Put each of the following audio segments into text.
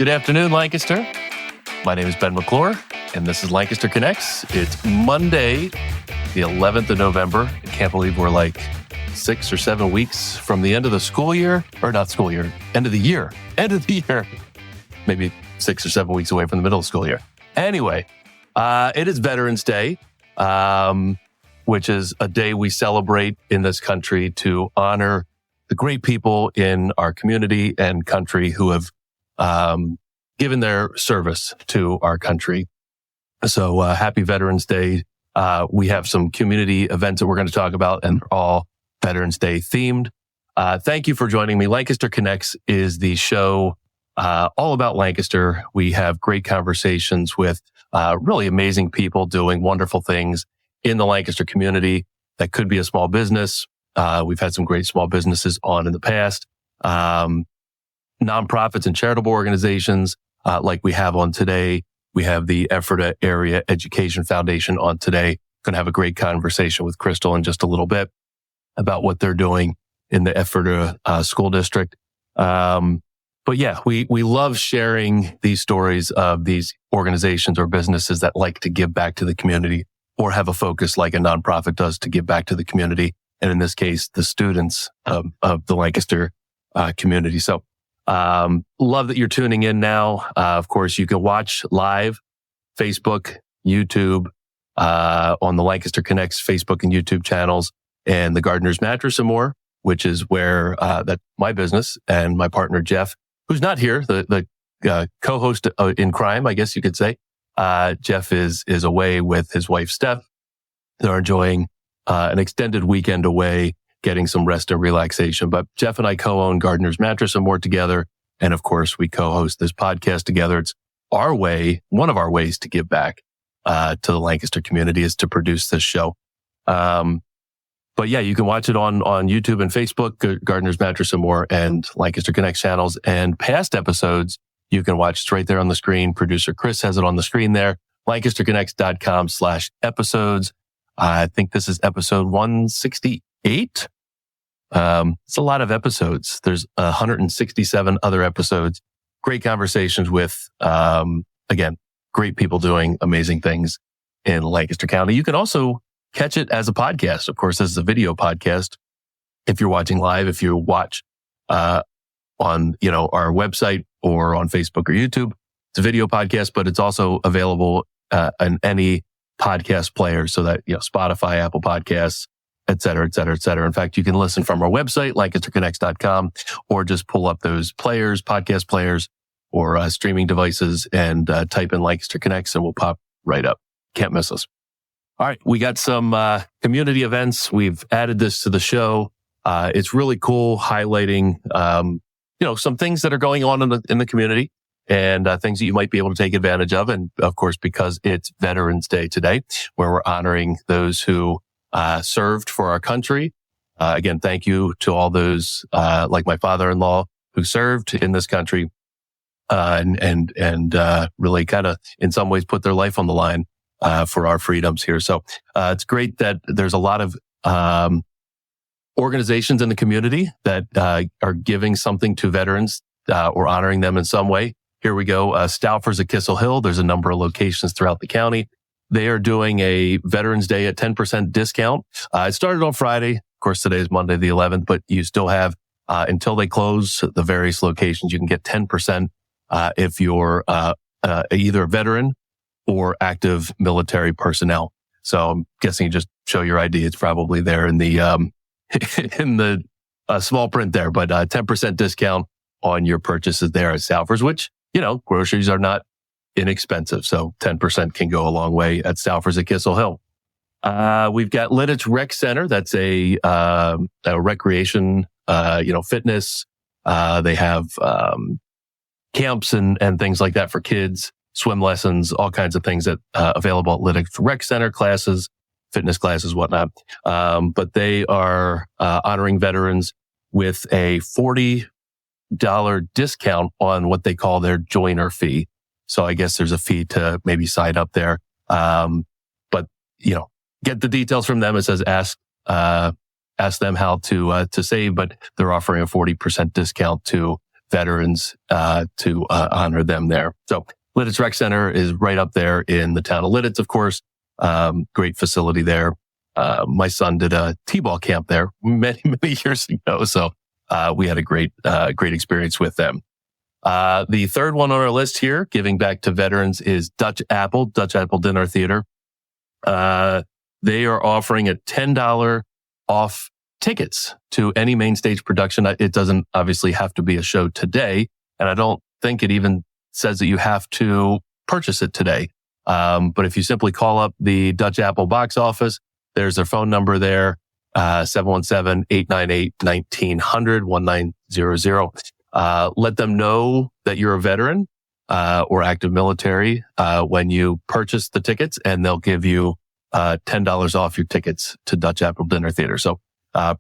Good afternoon, Lancaster. My name is Ben McClure, and this is Lancaster Connects. It's Monday, the 11th of November. I can't believe we're like 6 or 7 weeks from the end of the school year, or not school year, end of the year. Maybe 6 or 7 weeks away from the middle of the school year. Anyway, it is Veterans Day, which is a day we celebrate in this country to honor the great people in our community and country who have given their service to our country. So happy Veterans Day. We have some community events that we're going to talk about, and they're all Veterans Day themed. Thank you for joining me. Lancaster Connects is the show all about Lancaster. We have great conversations with really amazing people doing wonderful things in the Lancaster community. That could be a small business. We've had some great small businesses on in the past. Nonprofits and charitable organizations like we have on today. We have the Ephrata Area Education Foundation on today. Going to have a great conversation with Crystal in just a little bit about what they're doing in the Ephrata school district. But yeah, we love sharing these stories of these organizations or businesses that like to give back to the community or have a focus like a nonprofit does to give back to the community. And in this case, the students of the Lancaster community. So love that you're tuning in now. Of course, you can watch live Facebook, YouTube, on the Lancaster Connects Facebook and YouTube channels, and the Gardener's Mattress and More, which is where that's my business, and my partner Jeff, who's not here, the co-host in crime, I guess you could say. Jeff is away with his wife Steph. They're enjoying an extended weekend away, getting some rest and relaxation. But Jeff and I co-own Gardener's Mattress and More together. And of course, we co-host this podcast together. It's our way, one of our ways to give back to the Lancaster community is to produce this show. But yeah, you can watch it on YouTube and Facebook, Gardener's Mattress and More, and Lancaster Connect channels. And past episodes, you can watch. It's right there on the screen. Producer Chris has it on the screen there. LancasterConnects.com/episodes. I think this is episode 168. It's a lot of episodes. There's 167 other episodes. Great conversations with, again, great people doing amazing things in Lancaster County. You can also catch it as a podcast. Of course, this is a video podcast. If you're watching live, if you watch, on, our website or on Facebook or YouTube, it's a video podcast, but it's also available, in any podcast player. So that, Spotify, Apple Podcasts, et cetera, et cetera, et cetera. In fact, you can listen from our website, LancasterConnects.com, or just pull up those players, podcast players, or streaming devices and type in Lancaster Connects and we'll pop right up. Can't miss us. All right. We got some community events. We've added this to the show. It's really cool highlighting, some things that are going on in the community and things that you might be able to take advantage of. And of course, because it's Veterans Day today, where we're honoring those who served for our country. Again, thank you to all those, like my father-in-law who served in this country, and really kind of in some ways put their life on the line, for our freedoms here. So, it's great that there's a lot of, organizations in the community that, are giving something to veterans, or honoring them in some way. Here we go. Stouffer's at Kissel Hill. There's a number of locations throughout the county. They are doing a Veterans Day at 10% discount. It started on Friday. Of course, today is Monday, the 11th, but you still have, until they close the various locations, you can get 10%, if you're, either a veteran or active military personnel. So I'm guessing you just show your ID. It's probably there in the, in the small print there, but 10% discount on your purchases there at Stouffer's, which, groceries are not inexpensive. So 10% can go a long way at Stouffer's at Kissel Hill. We've got Lidditz Rec Center. That's a recreation, fitness. They have, camps and things like that for kids, swim lessons, all kinds of things that, available at Lidditz Rec Center, classes, fitness classes, whatnot. But they are, honoring veterans with a $40 discount on what they call their joiner fee. So I guess there's a fee to maybe sign up there. But get the details from them. It says ask them how to save, but they're offering a 40% discount to veterans to honor them there. So Lidditz Rec Center is right up there in the town of Lidditz, of course. Great facility there. My son did a T-ball camp there many years ago. So we had a great experience with them. The third one on our list here, giving back to veterans, is Dutch Apple Dinner Theater. They are offering a $10 off tickets to any main stage production. It doesn't obviously have to be a show today, and I don't think it even says that you have to purchase it today. But if you simply call up the Dutch Apple box office, there's their phone number there, 717-898-1900, 1900. Let them know that you're a veteran or active military when you purchase the tickets, and they'll give you $10 off your tickets to Dutch Apple Dinner Theater. So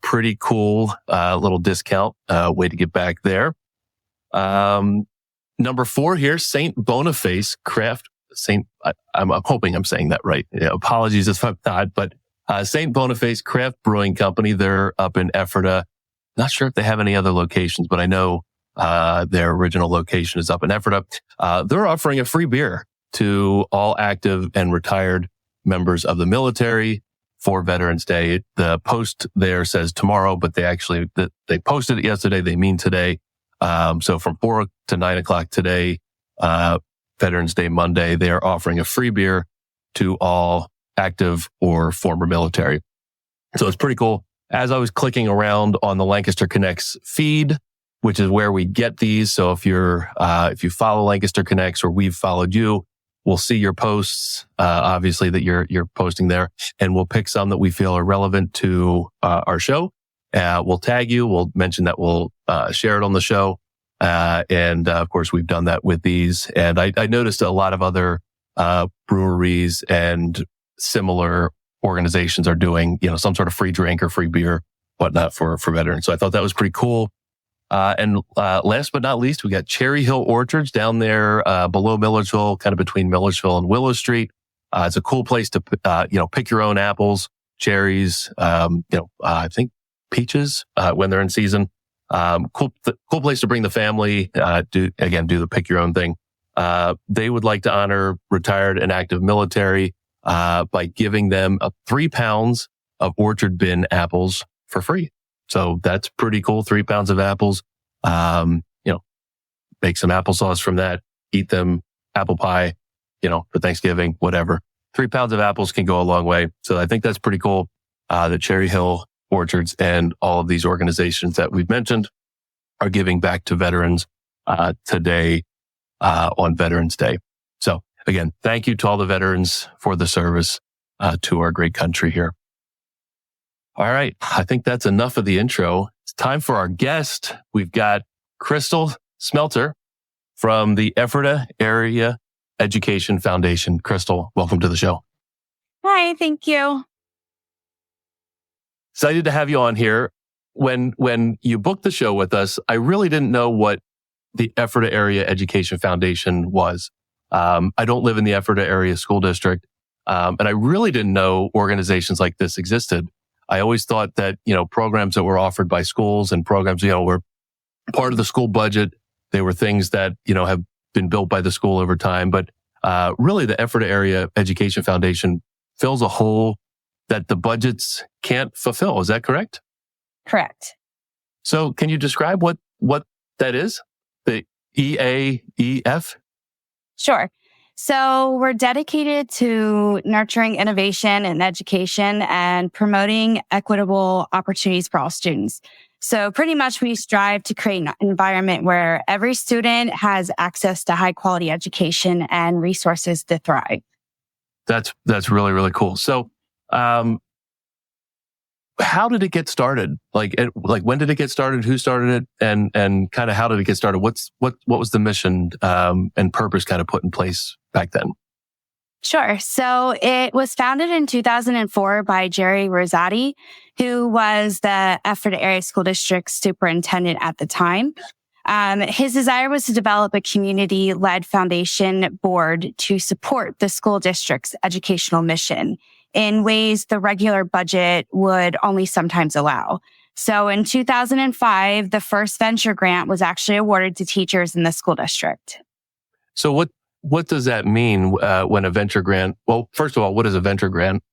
pretty cool little discount way to get back there. Number 4 here, St. Boniface Craft. I'm hoping I'm saying that right. Yeah, apologies if I'm not, but St. Boniface Craft Brewing Company. They're up in Ephrata. Not sure if they have any other locations, but I know their original location is up in Ephrata. They're offering a free beer to all active and retired members of the military for Veterans Day. The post there says tomorrow, but they posted it yesterday. They mean today. So from 4 to 9 o'clock today, Veterans Day Monday, they are offering a free beer to all active or former military. So it's pretty cool. As I was clicking around on the Lancaster Connects feed, which is where we get these. So if you follow Lancaster Connects or we've followed you, we'll see your posts, obviously that you're posting there, and we'll pick some that we feel are relevant to our show. We'll tag you. We'll mention that we'll share it on the show. And of course, we've done that with these. And I noticed a lot of other breweries and similar organizations are doing, some sort of free drink or free beer, whatnot for veterans. So I thought that was pretty cool. And last but not least, we got Cherry Hill Orchards down there below Milledgeville, kind of between Milledgeville and Willow Street. It's a cool place to pick your own apples, cherries, I think peaches when they're in season. Cool place to bring the family. Do the pick your own thing. They would like to honor retired and active military by giving them 3 pounds of orchard bin apples for free. So that's pretty cool. 3 pounds of apples. Make some applesauce from that. Eat them, apple pie, for Thanksgiving, whatever. 3 pounds of apples can go a long way. So I think that's pretty cool. The Cherry Hill Orchards and all of these organizations that we've mentioned are giving back to veterans today on Veterans Day. So again, thank you to all the veterans for the service to our great country here. All right. I think that's enough of the intro. It's time for our guest. We've got Crystal Smeltzer from the Ephrata Area Education Foundation. Crystal, welcome to the show. Hi, thank you. Excited to have you on here. When you booked the show with us, I really didn't know what the Ephrata Area Education Foundation was. I don't live in the Ephrata Area School District, and I really didn't know organizations like this existed. I always thought that, programs that were offered by schools and programs, were part of the school budget. They were things that, have been built by the school over time. But really, the Ephrata Area Education Foundation fills a hole that the budgets can't fulfill. Is that correct? Correct. So can you describe what that is? The EAEF? Sure. So we're dedicated to nurturing innovation in education and promoting equitable opportunities for all students. So pretty much we strive to create an environment where every student has access to high quality education and resources to thrive. That's really, really cool. So, how did it get started? Like when did it get started? Who started it? And kind of how did it get started? What was the mission, and purpose kind of put in place back then? Sure. So it was founded in 2004 by Jerry Rosati, who was the Ephrata Area School District superintendent at the time. His desire was to develop a community-led foundation board to support the school district's educational mission in ways the regular budget would only sometimes allow. So in 2005, the first venture grant was actually awarded to teachers in the school district. So what does that mean when a venture grant? Well, first of all, what is a venture grant?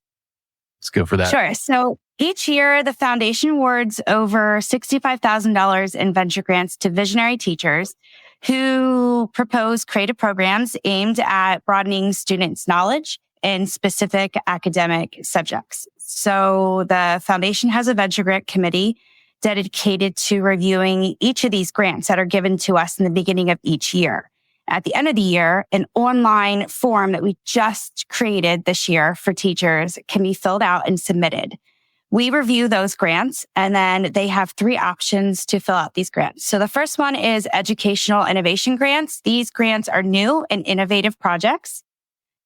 Let's go for that. Sure. So each year, the foundation awards over $65,000 in venture grants to visionary teachers who propose creative programs aimed at broadening students' knowledge in specific academic subjects. So the foundation has a venture grant committee dedicated to reviewing each of these grants that are given to us in the beginning of each year. At the end of the year, an online form that we just created this year for teachers can be filled out and submitted. We review those grants, and then they have 3 options to fill out these grants. So the first one is educational innovation grants. These grants are new and innovative projects.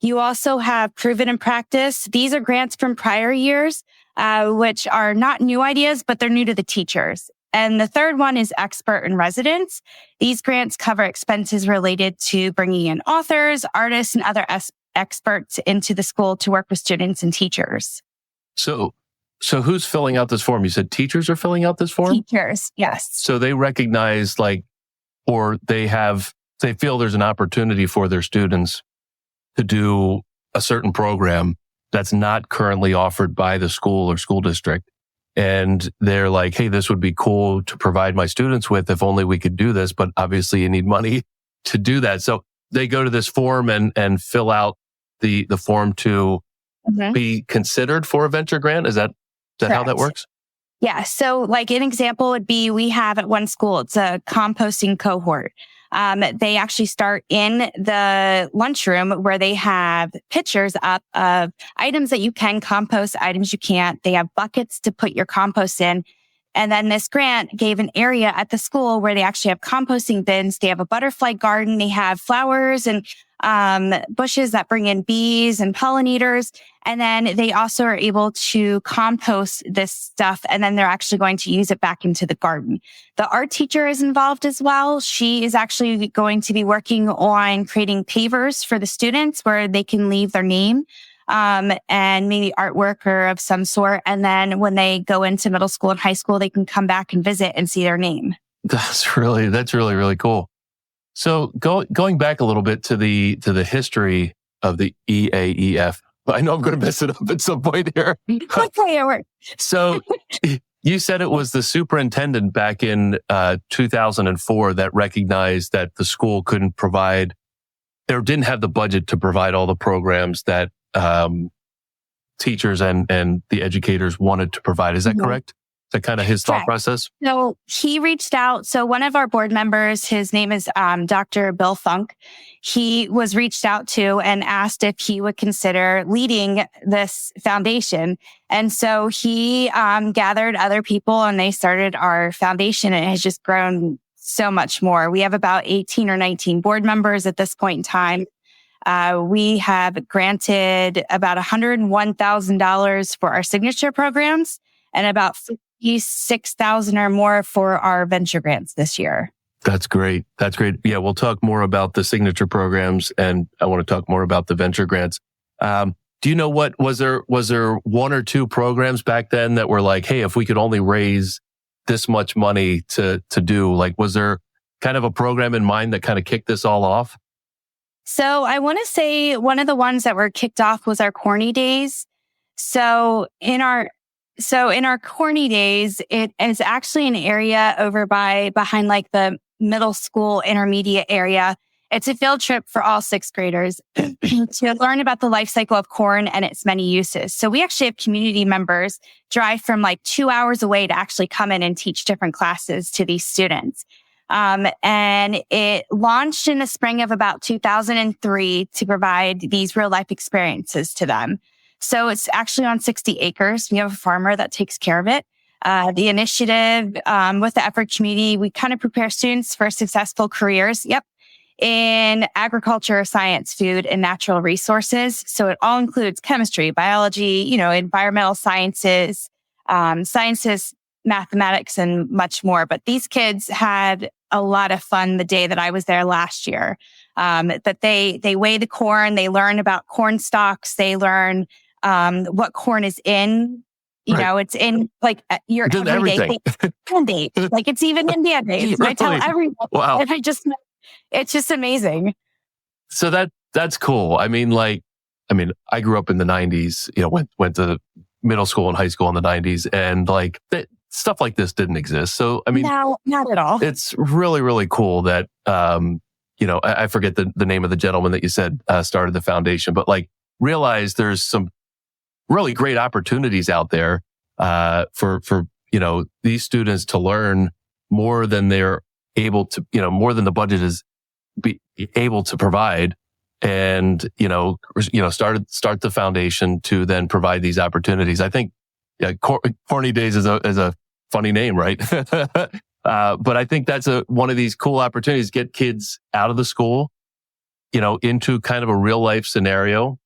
You also have proven in practice. These are grants from prior years, which are not new ideas, but they're new to the teachers. And the third one is expert in residence. These grants cover expenses related to bringing in authors, artists, and other experts into the school to work with students and teachers. So who's filling out this form? You said teachers are filling out this form? Teachers, yes. So they recognize or they feel there's an opportunity for their students to do a certain program that's not currently offered by the school or school district. And they're like, hey, this would be cool to provide my students with if only we could do this. But obviously you need money to do that. So they go to this form and fill out the form to be considered for a venture grant. Is that how that works? Yeah. So like an example would be we have at one school, it's a composting cohort. They actually start in the lunchroom where they have pictures up of items that you can compost, items you can't. They have buckets to put your compost in. And then this grant gave an area at the school where they actually have composting bins. They have a butterfly garden. They have flowers and bushes that bring in bees and pollinators. And then they also are able to compost this stuff. And then they're actually going to use it back into the garden. The art teacher is involved as well. She is actually going to be working on creating pavers for the students where they can leave their name, and maybe artwork or of some sort. And then when they go into middle school and high school, they can come back and visit and see their name. That's really, really cool. So going back a little bit to the history of the EAEF, I know I'm going to mess it up at some point here. Okay, So you said it was the superintendent back in 2004 that recognized that the school couldn't provide or didn't have the budget to provide all the programs that teachers and the educators wanted to provide. Is that correct? Is that kind of his thought process? So he reached out. So one of our board members, his name is Dr. Bill Funk. He was reached out to and asked if he would consider leading this foundation. And so he gathered other people and they started our foundation, and it has just grown so much more. We have about 18 or 19 board members at this point in time. We have granted about $101,000 for our signature programs and about $56,000 or more for our venture grants this year. That's great. Yeah, we'll talk more about the signature programs, and I want to talk more about the venture grants. Do you know what was there 1 or 2 programs back then that were like, hey, if we could only raise this much money to do, like, was there kind of a program in mind that kind of kicked this all off? So I want to say one of the ones that were kicked off was our Corny Days. So in our Corny Days, it is actually an area over behind like the middle school intermediate area. It's a field trip for all 6th graders to learn about the life cycle of corn and its many uses. So we actually have community members drive from like 2 hours away to actually come in and teach different classes to these students. And it launched in the spring of about 2003 to provide these real life experiences to them. So it's actually on 60 acres. We have a farmer that takes care of it. The initiative, with the effort community, we kind of prepare students for successful careers. In agriculture, science, food, and natural resources. So it all includes chemistry, biology, environmental sciences, mathematics, and much more. But these kids had a lot of fun the day that I was there last year. But they weigh the corn, they learn about corn stalks, they learn what corn is in it's in like your Just everyday everything. thing. Band-Aid. Like it's even in Band-Aids. I tell Really? everyone. Wow. And it's just amazing. So that's cool. I I grew up in the 90s, went to middle school and high school in the 90s, and like stuff like this didn't exist. So, No, not at all. it's really, really cool that, I forget the name of the gentleman that you said started the foundation, but like realize there's some really great opportunities out there for these students to learn more than they're able to, more than the budget is be able to provide, and start the foundation to then provide these opportunities. I think Corny Days is a funny name, right? But I think that's one of these cool opportunities, get kids out of the school, into kind of a real life scenario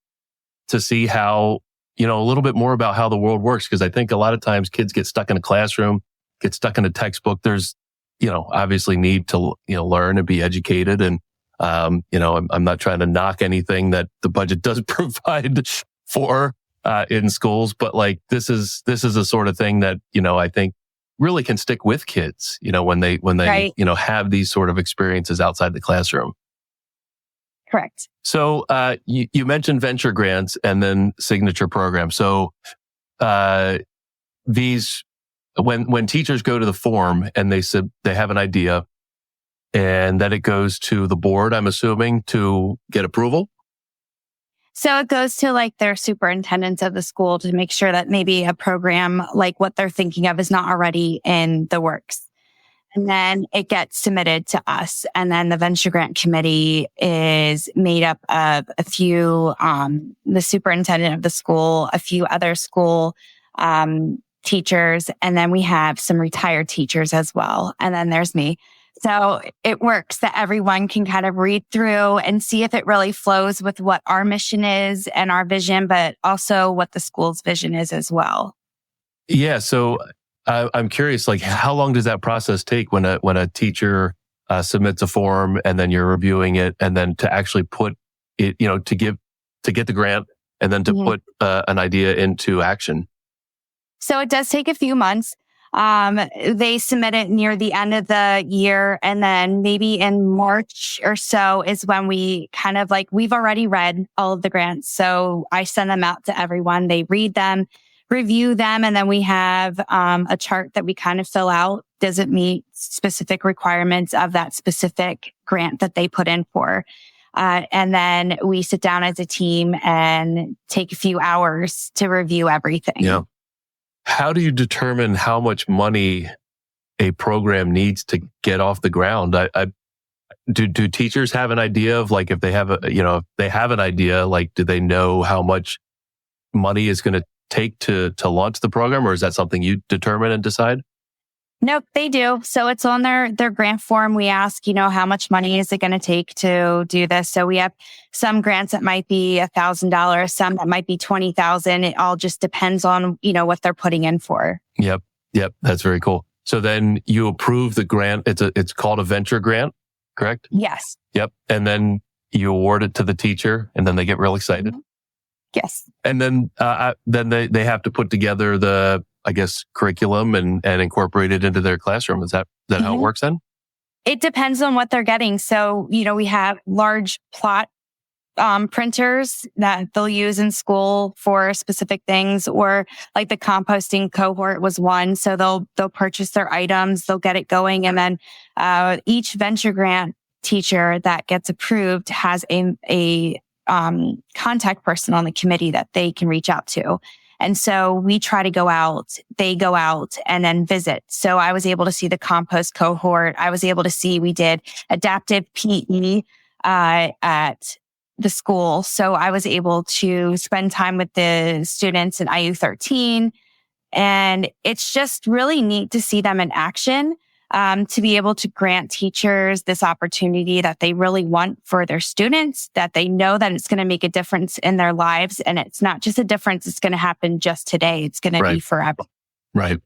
to see how, a little bit more about how the world works. Because I think a lot of times kids get stuck in a classroom, get stuck in a textbook. There's, obviously need to, learn and be educated. And, I'm not trying to knock anything that the budget does provide for, in schools, but like, this is a sort of thing that, I think really can stick with kids, when they, Right. have these sort of experiences outside the classroom. Correct. So, you mentioned venture grants and then signature programs. So, these, when teachers go to the form and they have an idea and then it goes to the board, I'm assuming, to get approval. So it goes to like their superintendents of the school to make sure that maybe a program like what they're thinking of is not already in the works. And then it gets submitted to us. And then the venture grant committee is made up of a few, the superintendent of the school, a few other school, teachers. And then we have some retired teachers as well. And then there's me. So it works that everyone can kind of read through and see if it really flows with what our mission is and our vision, but also what the school's vision is as well. Yeah. So I'm curious, like, how long does that process take when a teacher submits a form and then you're reviewing it, and then to actually put it, to get the grant and then to put an idea into action? So it does take a few months. They submit it near the end of the year, and then maybe in March or so is when we kind of like, we've already read all of the grants. So I send them out to everyone. They read them, review them, and then we have a chart that we kind of fill out. Does it meet specific requirements of that specific grant that they put in for? And then we sit down as a team and take a few hours to review everything. Yeah. How do you determine how much money a program needs to get off the ground? Do teachers have an idea of like, if they have if they have an idea, like, do they know how much money is going to take to launch the program, or is that something you determine and decide? Nope, they do. So it's on their grant form. We ask, how much money is it going to take to do this? So we have some grants that might be $1,000, some that might be $20,000. It all just depends on, what they're putting in for. Yep. That's very cool. So then you approve the grant. It's called a venture grant, correct? Yes. Yep. And then you award it to the teacher, and then they get real excited. Mm-hmm. Yes. And then they have to put together the, I guess, curriculum and incorporate it into their classroom. Is that how it works then? It depends on what they're getting. So, we have large plot printers that they'll use in school for specific things, or like the composting cohort was one. So they'll purchase their items, they'll get it going. And then each venture grant teacher that gets approved has a contact person on the committee that they can reach out to. And so we try to go out, they go out and then visit. So I was able to see the compost cohort. I was able to see, we did adaptive PE, at the school. So I was able to spend time with the students in IU13. And it's just really neat to see them in action, to be able to grant teachers this opportunity that they really want for their students, that they know that it's going to make a difference in their lives. And it's not just a difference that's going to happen just today. It's going to be forever. Right.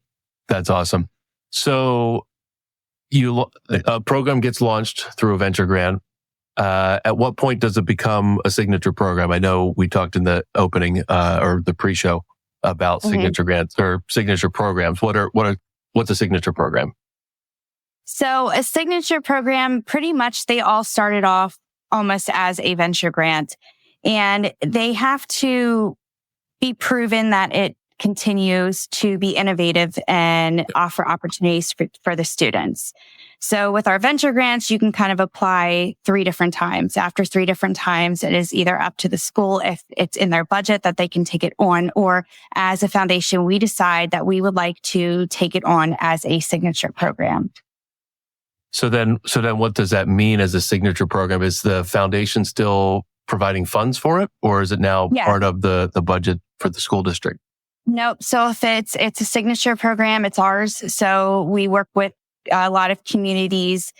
That's awesome. So a program gets launched through a venture grant. At what point does it become a signature program? I know we talked in the opening, or the pre-show about signature grants or signature programs. What's a signature program? So a signature program, pretty much they all started off almost as a venture grant, and they have to be proven that it continues to be innovative and offer opportunities for the students. So with our venture grants, you can kind of apply 3 different times. After 3 different times, it is either up to the school if it's in their budget that they can take it on, or as a foundation, we decide that we would like to take it on as a signature program. So then what does that mean as a signature program? Is the foundation still providing funds for it, or is it now part of the budget for the school district? Nope. So if it's a signature program, it's ours. So we work with a lot of communities,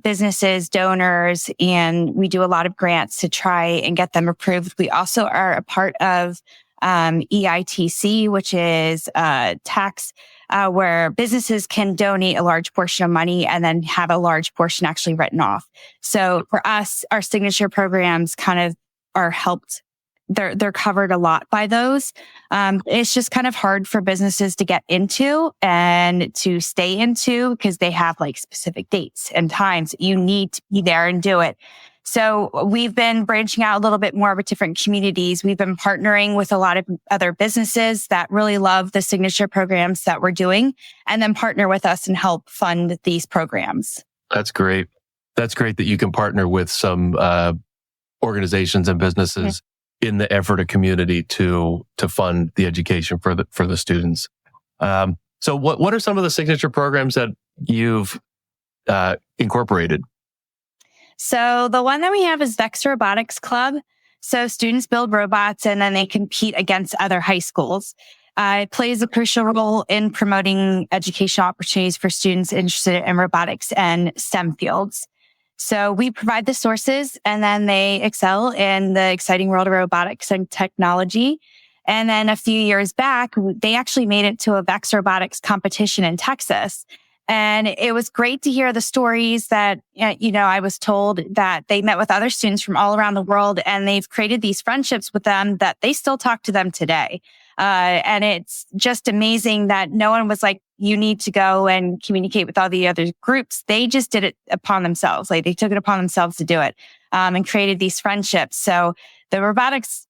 businesses, donors, and we do a lot of grants to try and get them approved. We also are a part of EITC, which is tax where businesses can donate a large portion of money and then have a large portion actually written off. So for us, our signature programs kind of are helped. They're covered a lot by those. It's just kind of hard for businesses to get into and to stay into because they have like specific dates and times. You need to be there and do it. So we've been branching out a little bit more with different communities. We've been partnering with a lot of other businesses that really love the signature programs that we're doing and then partner with us and help fund these programs. That's great. That's great that you can partner with some organizations and businesses in the Ephrata community to fund the education for the students. So what are some of the signature programs that you've incorporated? So the one that we have is VEX Robotics Club. So students build robots and then they compete against other high schools. It plays a crucial role in promoting educational opportunities for students interested in robotics and STEM fields. So we provide the sources and then they excel in the exciting world of robotics and technology. And then a few years back, they actually made it to a VEX Robotics competition in Texas. And it was great to hear the stories that, I was told that they met with other students from all around the world and they've created these friendships with them that they still talk to them today. And it's just amazing that no one was like, you need to go and communicate with all the other groups. They just did it upon themselves. Like they took it upon themselves to do it, and created these friendships. So the robotics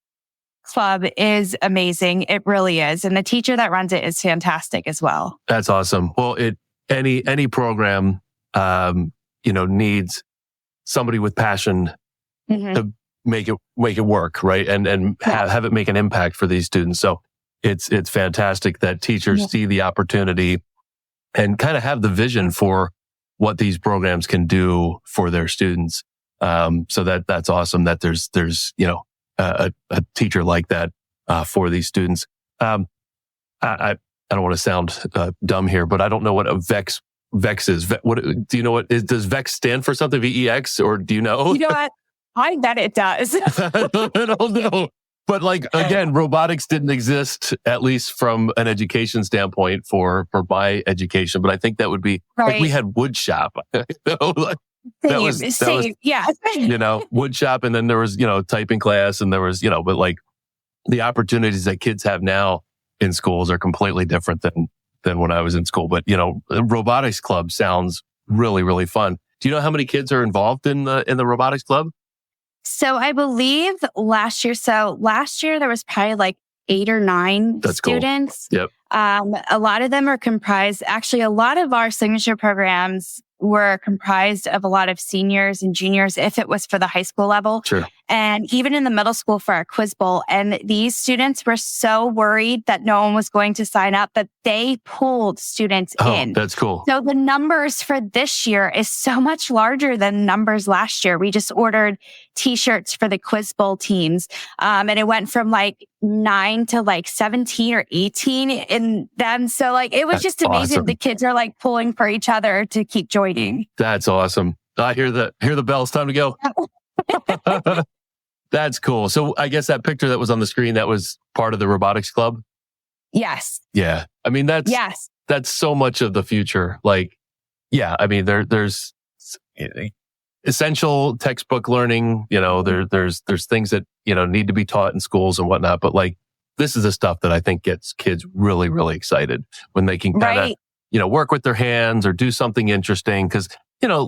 club is amazing. It really is. And the teacher that runs it is fantastic as well. That's awesome. Well, any program, needs somebody with passion to make it work, right? And have it make an impact for these students. So it's fantastic that teachers see the opportunity and kind of have the vision for what these programs can do for their students. So that's awesome that there's a teacher like that for these students. I don't want to sound dumb here, but I don't know what a VEX is. What do you know? Does VEX stand for something? VEX, or do you know? You know what? I bet it does. I don't know. But again, robotics didn't exist, at least from an education standpoint for my education. But I think that would be like we had wood shop. That was wood shop, and then there was typing class, and there was but the opportunities that kids have now in schools are completely different than when I was in school. But robotics club sounds really, really fun. Do you know how many kids are involved in the robotics club? So I believe last year there was probably 8 or 9 students. Cool. Yep. A lot of them are comprised, actually a lot of our signature programs were comprised of a lot of seniors and juniors if it was for the high school level. Sure. And even in the middle school for our quiz bowl. And these students were so worried that no one was going to sign up that they pulled students in. That's cool. So the numbers for this year is so much larger than numbers last year. We just ordered t-shirts for the quiz bowl teams. And it went from 9 to 17 or 18 in them. So it was just amazing. Awesome. The kids are pulling for each other to keep joining. That's awesome. I hear the bells. Time to go. That's cool. So I guess that picture that was on the screen, that was part of the robotics club? Yes. Yeah. I mean, that's so much of the future. There's essential textbook learning, there's things that, need to be taught in schools and whatnot, but this is the stuff that I think gets kids really, really excited when they can kind of, Right. work with their hands or do something interesting. Cause,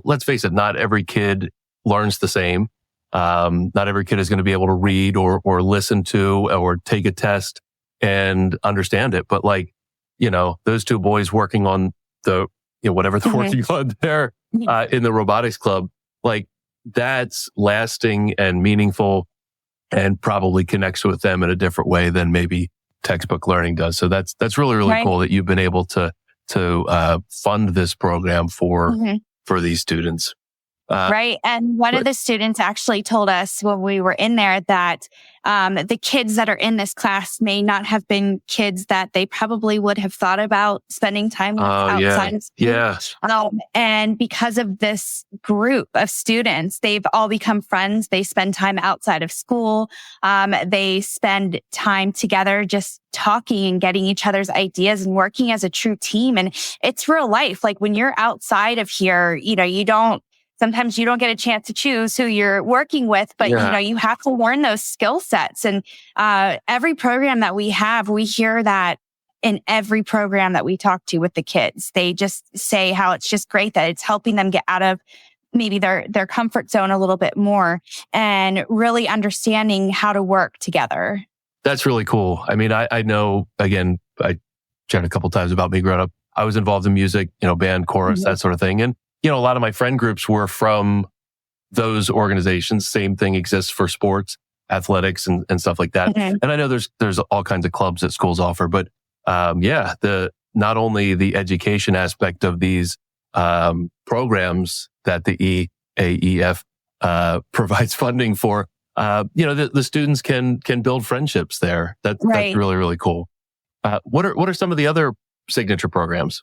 let's face it, not every kid learns the same. Not every kid is going to be able to read or listen to or take a test and understand it. But those two boys working on the, whatever they're working on there, in the robotics club, that's lasting and meaningful and probably connects with them in a different way than maybe textbook learning does. So that's really, really cool that you've been able to fund this program for these students. Right. And one of the students actually told us when we were in there that the kids that are in this class may not have been kids that they probably would have thought about spending time with outside of school. Yeah. And because of this group of students, they've all become friends. They spend time outside of school. They spend time together just talking and getting each other's ideas and working as a true team. And it's real life. Like when you're outside of here, sometimes you don't get a chance to choose who you're working with, but you have to learn those skill sets. And every program that we have, we hear that in every program that we talk to with the kids. They just say how it's just great that it's helping them get out of maybe their comfort zone a little bit more and really understanding how to work together. That's really cool. I mean, I know, again, I chatted a couple times about me growing up. I was involved in music, band, chorus, that sort of thing. And a lot of my friend groups were from those organizations. Same thing exists for sports, athletics, and stuff like that. And I know there's all kinds of clubs that schools offer, but not only the education aspect of these programs that the EAEF provides funding for, the students can build friendships there. That's really, really cool. What are some of the other signature programs?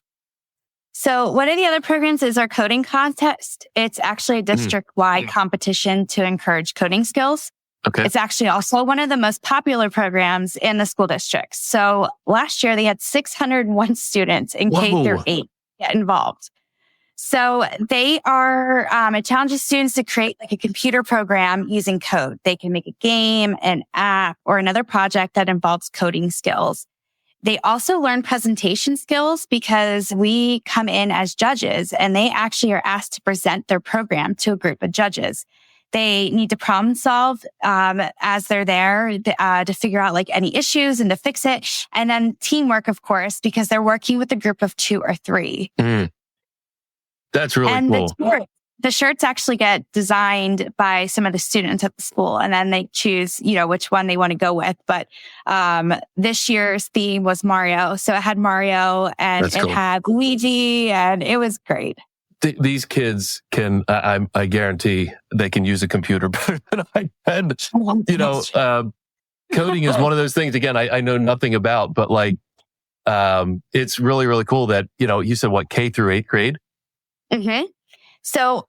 So one of the other programs is our coding contest. It's actually a district-wide competition to encourage coding skills. Okay. It's actually also one of the most popular programs in the school districts. So last year they had 601 students in K through 8 get involved. So they are, it challenges students to create a computer program using code. They can make a game, an app, or another project that involves coding skills. They also learn presentation skills because we come in as judges and they actually are asked to present their program to a group of judges. They need to problem solve as they're there to figure out any issues and to fix it. And then teamwork, of course, because they're working with a group of 2 or 3. That's really cool. The shirts actually get designed by some of the students at the school, and then they choose, which one they want to go with. But this year's theme was Mario. So it had Mario and it had Luigi, and it was great. These kids can, I guarantee they can use a computer better than I can. Coding is one of those things, again, I know nothing about, but it's really, really cool that, you said K through 8th grade? So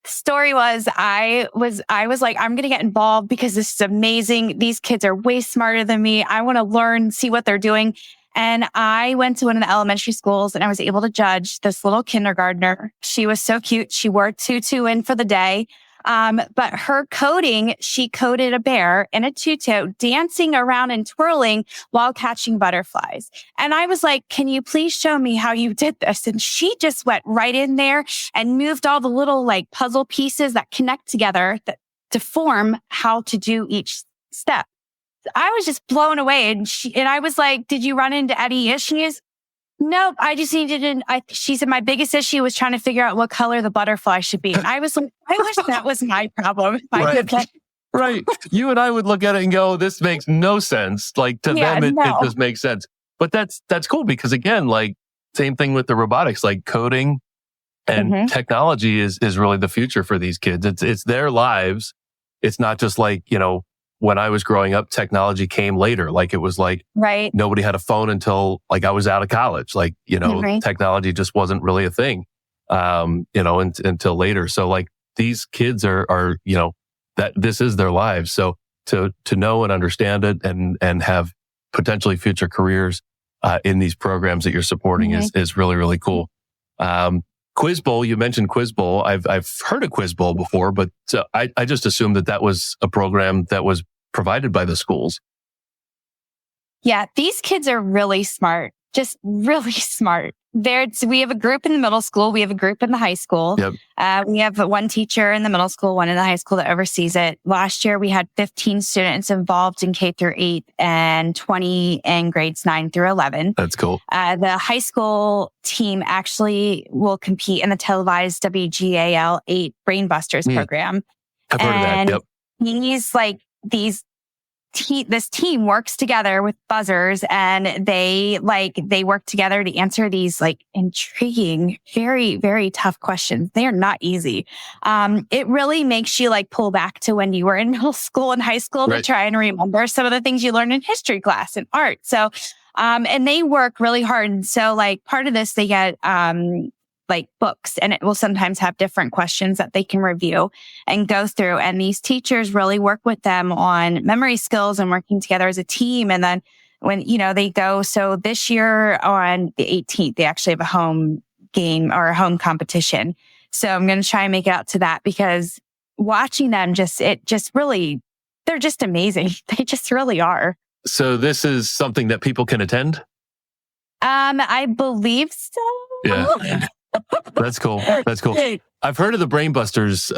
the story was, I was like, I'm going to get involved because this is amazing. These kids are way smarter than me. I want to learn, see what they're doing. And I went to one of the elementary schools and I was able to judge this little kindergartner. She was so cute. She wore a tutu in for the day. But her coding, she coded a bear in a tutu dancing around and twirling while catching butterflies. And I was like, can you please show me how you did this? And she just went right in there and moved all the little puzzle pieces that connect together to form how to do each step. I was just blown away. And I was like, did you run into any issues? Nope. I just needed she said my biggest issue was trying to figure out what color the butterfly should be. And I was like, I wish that was my problem. Right. You and I would look at it and go, this makes no sense. To them, it just makes sense. But that's cool because again, same thing with the robotics, coding and technology is really the future for these kids. It's their lives. It's not just when I was growing up, technology came later. It was nobody had a phone until I was out of college. Technology just wasn't really a thing, until later. So these kids are that this is their lives. So to know and understand it and have potentially future careers, in these programs that you're supporting is really, really cool. Quiz Bowl, you mentioned Quiz Bowl. I've heard of Quiz Bowl before, but I just assumed that was a program that was provided by the schools. Yeah, these kids are really smart, just really smart. We have a group in the middle school. We have a group in the high school. Yep. We have one teacher in the middle school, one in the high school that oversees it. Last year, we had 15 students involved in K through 8 and 20 in grades 9 through 11. That's cool. The high school team actually will compete in the televised WGAL 8 Brainbusters program. I've heard of that. Yep. This team works together with buzzers, and they work together to answer these like intriguing, very, very tough questions. They are not easy. It really makes you like pull back to when you were in middle school and high school to try and remember some of the things you learned in history class and art. So, and they work really hard. And so like part of this, they get, like books, and it will sometimes have different questions that they can review and go through. And these teachers really work with them on memory skills and working together as a team. And then when, they go, so this year on the 18th, they actually have a home game or a home competition. So I'm going to try and make it out to that, because watching them they're just amazing. They just really are. So this is something that people can attend? I believe so. Yeah. That's cool. That's cool. I've heard of the Brainbusters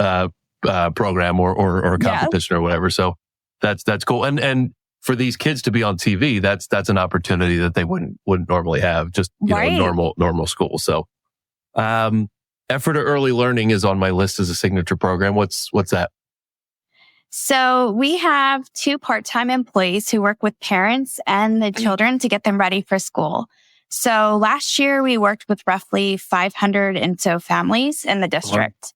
program or competition or whatever. So that's cool. And for these kids to be on TV, that's an opportunity that they wouldn't normally have, just normal school. So Ephrata Early Learning is on my list as a signature program. What's that? So we have 2 part-time employees who work with parents and the children to get them ready for school. So last year we worked with roughly 500 and so families in the district.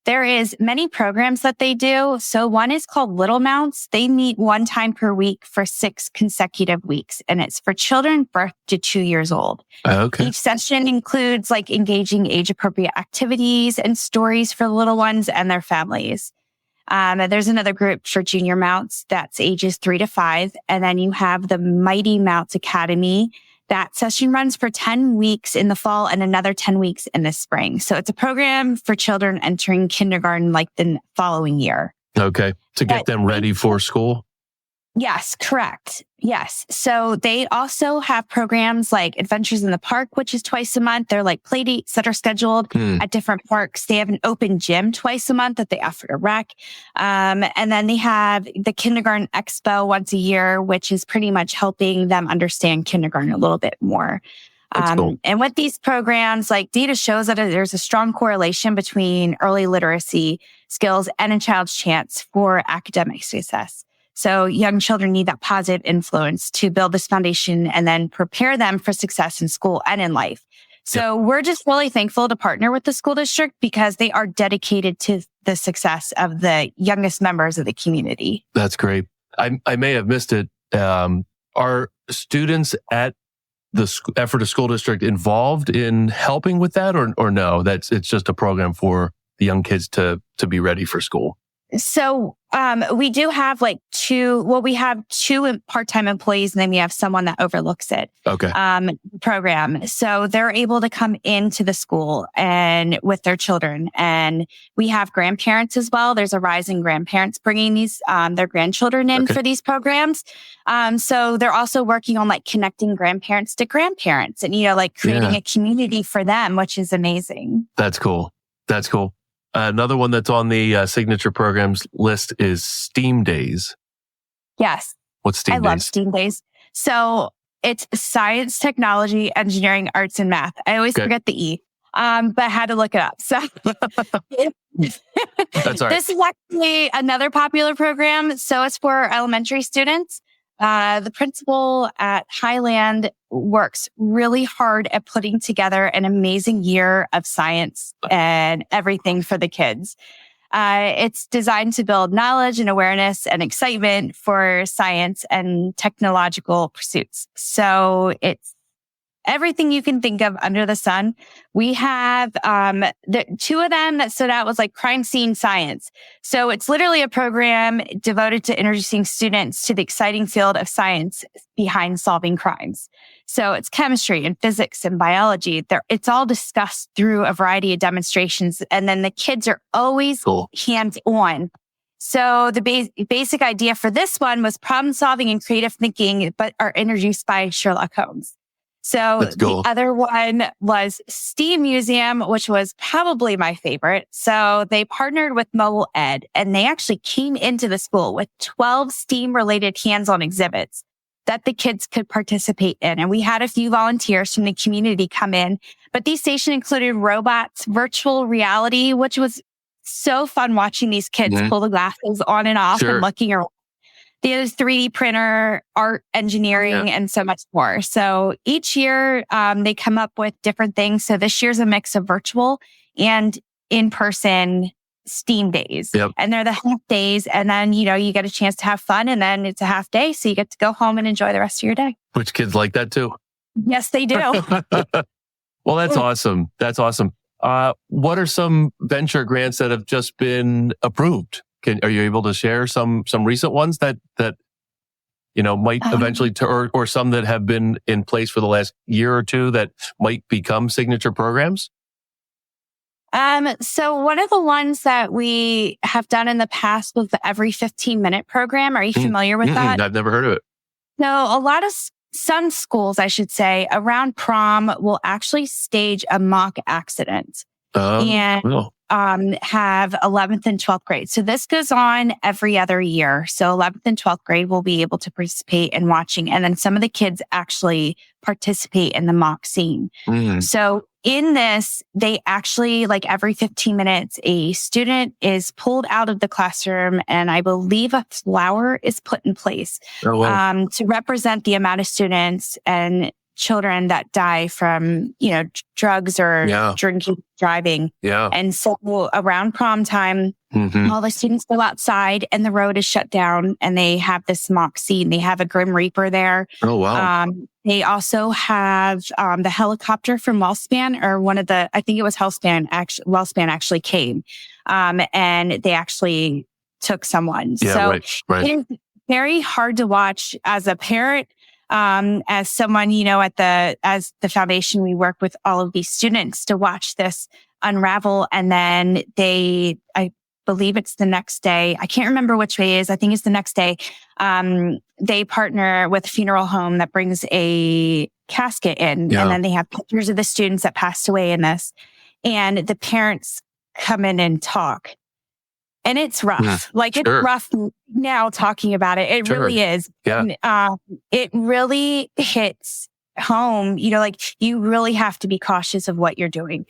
There is many programs that they do. So one is called Little Mounts. They meet 1 time per week for 6 consecutive weeks, and it's for children birth to 2 years old. Okay. Each session includes like engaging age-appropriate activities and stories for the little ones and their families. There's another group for junior mounts that's ages 3 to 5. And then you have the Mighty Mounts Academy. That session runs for 10 weeks in the fall and another 10 weeks in the spring. So it's a program for children entering kindergarten like the following year. Okay. To get them ready for school? Yes, correct. Yes. So they also have programs like Adventures in the Park, which is twice a month. They're like play dates that are scheduled at different parks. They have an open gym twice a month that they offer to rec. And then they have the Kindergarten Expo once a year, which is pretty much helping them understand kindergarten a little bit more. Cool. And with these programs, like data shows that there's a strong correlation between early literacy skills and a child's chance for academic success. So young children need that positive influence to build this foundation and then prepare them for success in school and in life. So we're just really thankful to partner with the school district because they are dedicated to the success of the youngest members of the community. That's great. I may have missed it. Are students at the Ephrata School District involved in helping with that or no? It's just a program for the young kids to be ready for school. So, we do have we have 2 part-time employees and then we have someone that overlooks it. Okay. Program. So they're able to come into the school and with their children, and we have grandparents as well. There's a rise in grandparents bringing these, their grandchildren in for these programs. So they're also working on connecting grandparents to grandparents and, creating a community for them, which is amazing. That's cool. That's cool. Another one that's on the signature programs list is STEAM Days. Yes. What's STEAM Days? I love STEAM Days. So it's science, technology, engineering, arts, and math. I always forget the E, but I had to look it up. So that's all right. This is actually another popular program. So it's for elementary students. The principal at Highland works really hard at putting together an amazing year of science and everything for the kids. It's designed to build knowledge and awareness and excitement for science and technological pursuits. So it's everything you can think of under the sun. We have the 2 of them that stood out was crime scene science. So it's literally a program devoted to introducing students to the exciting field of science behind solving crimes. So it's chemistry and physics and biology. It's all discussed through a variety of demonstrations. And then the kids are always hands-on. So the basic idea for this one was problem solving and creative thinking, but are introduced by Sherlock Holmes. So That's cool. The other one was STEAM Museum, which was probably my favorite. So they partnered with Mobile Ed, and they actually came into the school with 12 STEAM related hands-on exhibits that the kids could participate in. And we had a few volunteers from the community come in, but these stations included robots, virtual reality, which was so fun watching these kids pull the glasses on and off and looking around. The other 3D printer, art, engineering, and so much more. So each year, they come up with different things. So this year's a mix of virtual and in-person STEAM days. And they're the half days. And then, you get a chance to have fun, and then it's a half day. So you get to go home and enjoy the rest of your day. Which kids like that too? Yes, they do. Well, that's awesome. That's awesome. What are some venture grants that have just been approved? Are you able to share some recent ones that might eventually, or some that have been in place for the last year or two that might become signature programs? So one of the ones that we have done in the past was the Every 15-Minute program. Are you familiar with that? I've never heard of it. So some schools, I should say, around prom will actually stage a mock accident and have 11th and 12th grade. So this goes on every other year. So 11th and 12th grade will be able to participate in watching. And then some of the kids actually participate in the mock scene. So in this, they actually, like every 15 minutes, a student is pulled out of the classroom, and I believe a flower is put in place to represent the amount of students and children that die from, drugs or drinking, driving. And so around prom time, all the students go outside and the road is shut down, and they have this mock scene. They have a Grim Reaper there. Oh, wow. They also have the helicopter from Wellspan, or I think it was Wellspan actually came, and they actually took someone. Right. It is very hard to watch as a parent. As someone, as the foundation, we work with all of these students to watch this unravel. And then I believe it's the next day. I can't remember which way it is. I think it's the next day. They partner with a funeral home that brings a casket in. And then they have pictures of the students that passed away in this. And the parents come in and talk. And it's rough. It's rough now talking about it. It really is. It really hits home. You really have to be cautious of what you're doing.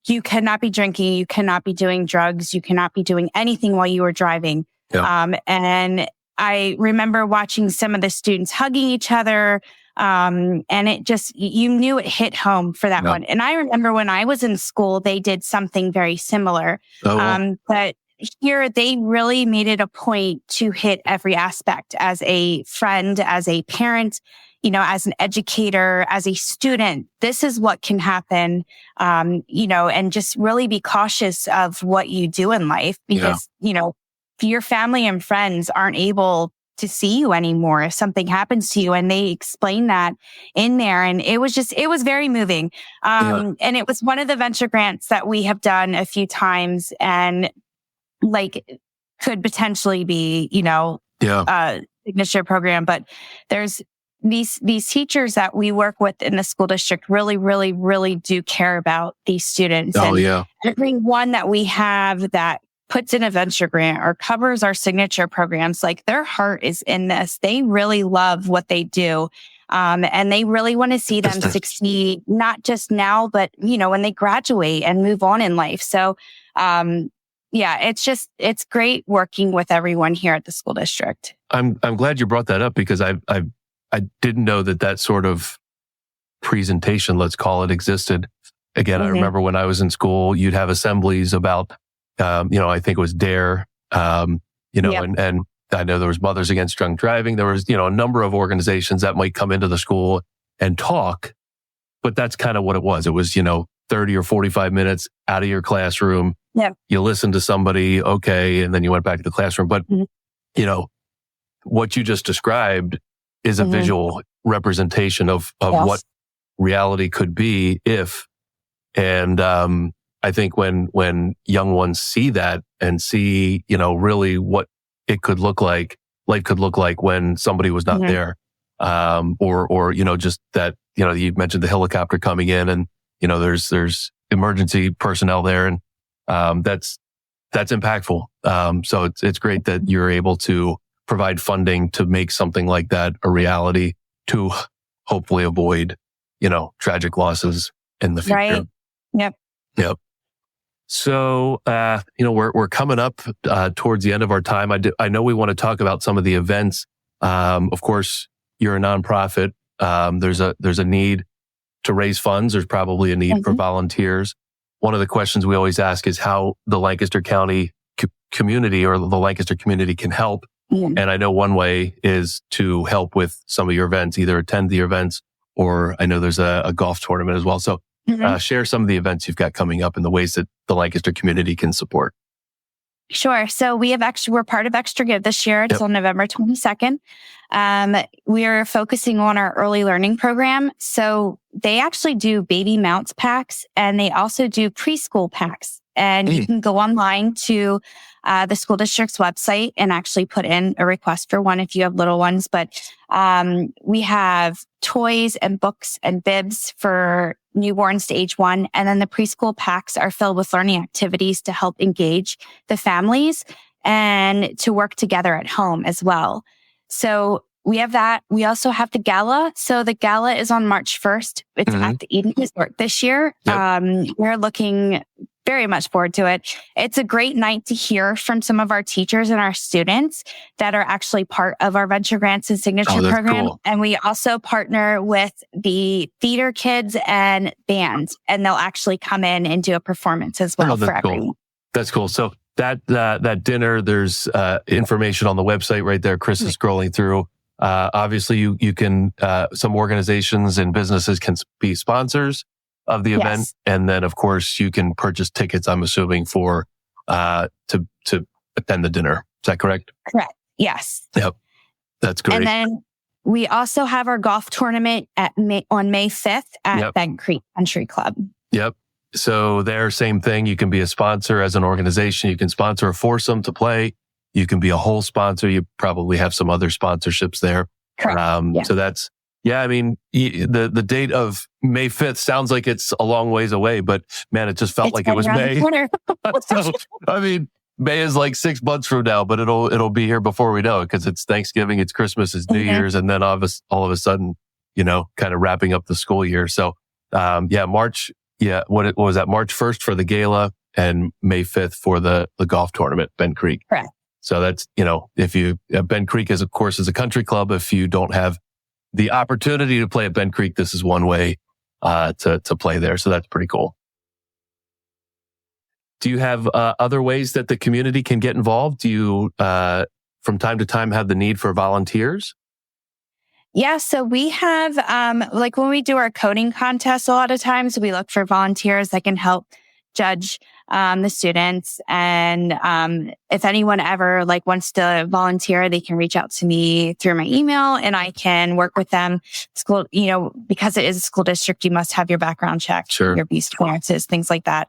You cannot be drinking. You cannot be doing drugs. You cannot be doing anything while you are driving. And I remember watching some of the students hugging each other. And it just, you knew it hit home for that one. And I remember when I was in school, they did something very similar. But here they really made it a point to hit every aspect as a friend, as a parent, as an educator, as a student. This is what can happen, and just really be cautious of what you do in life, because, your family and friends aren't able to see you anymore if something happens to you. And they explain that in there. And it was very moving. And it was one of the venture grants that we have done a few times, and could potentially be, a signature program. But there's these teachers that we work with in the school district really, really, really do care about these students. Every one that we have that puts in a venture grant or covers our signature programs, their heart is in this. They really love what they do. And they really want to see them succeed, not just now, but, when they graduate and move on in life. So, it's great working with everyone here at the school district. I'm glad you brought that up, because I didn't know that sort of presentation, let's call it, existed. Again, I remember when I was in school, you'd have assemblies about, I think it was DARE, and I know there was Mothers Against Drunk Driving. There was, a number of organizations that might come into the school and talk, but that's kind of what it was. It was, 30 or 45 minutes out of your classroom. You listen to somebody, okay, and then you went back to the classroom. But, what you just described is a visual representation of what reality could be if, and, I think when young ones see that and see, really what it could look like, life could look like when somebody was not there, or just that, you mentioned the helicopter coming in and, there's emergency personnel there, and that's impactful. So it's great that you're able to provide funding to make something like that a reality to hopefully avoid, tragic losses in the future. Right. Yep. So, we're coming up towards the end of our time. I know we want to talk about some of the events. Of course, you're a nonprofit. There's a need to raise funds. There's probably a need for volunteers. One of the questions we always ask is how the Lancaster County community or the Lancaster community can help. And I know one way is to help with some of your events, either attend the events, or I know there's a golf tournament as well. So share some of the events you've got coming up and the ways that the Lancaster community can support. Sure. So we're part of Extra Give this year. It's on November 22nd. We are focusing on our early learning program. So they actually do baby mounts packs, and they also do preschool packs. And you can go online to the school district's website and actually put in a request for one if you have little ones. But we have toys and books and bibs for newborns to age 1. And then the preschool packs are filled with learning activities to help engage the families and to work together at home as well. So we have that. We also have the gala. So the gala is on March 1st. It's at the Eden Resort this year. We're looking very much forward to it. It's a great night to hear from some of our teachers and our students that are actually part of our Venture Grants and Signature program. Cool. And we also partner with the theater kids and bands, and they'll actually come in and do a performance as well for everyone. Cool. That's cool. So that dinner, there's information on the website right there. Chris is scrolling through. Obviously, you can, some organizations and businesses can be sponsors of the event. And then, of course, you can purchase tickets, I'm assuming, for to attend the dinner. Is that correct? Correct. Yes. Yep. That's great. And then we also have our golf tournament on May 5th at Bent Creek Country Club. Yep. So there, same thing. You can be a sponsor as an organization. You can sponsor a foursome to play. You can be a whole sponsor. You probably have some other sponsorships there. Correct. So that's, I mean, the date of May 5th sounds like it's a long ways away, but man, it just felt like it was May. So, I mean, May is like 6 months from now, but it'll be here before we know it, because it's Thanksgiving, it's Christmas, it's New Year's, and then all of a sudden, kind of wrapping up the school year. So, March, what was that? March 1st for the gala and May 5th for the golf tournament, Bent Creek. Correct. So that's, Bent Creek is, of course, is a country club. If you don't have the opportunity to play at Bent Creek, this is one way to play there. So that's pretty cool. Do you have other ways that the community can get involved? Do you, from time to time, have the need for volunteers? Yeah, so we have, like when we do our coding contests, a lot of times we look for volunteers that can help judge the students. And if anyone ever wants to volunteer, they can reach out to me through my email and I can work with them. School, because it is a school district, you must have your background check, your beast clearances, things like that.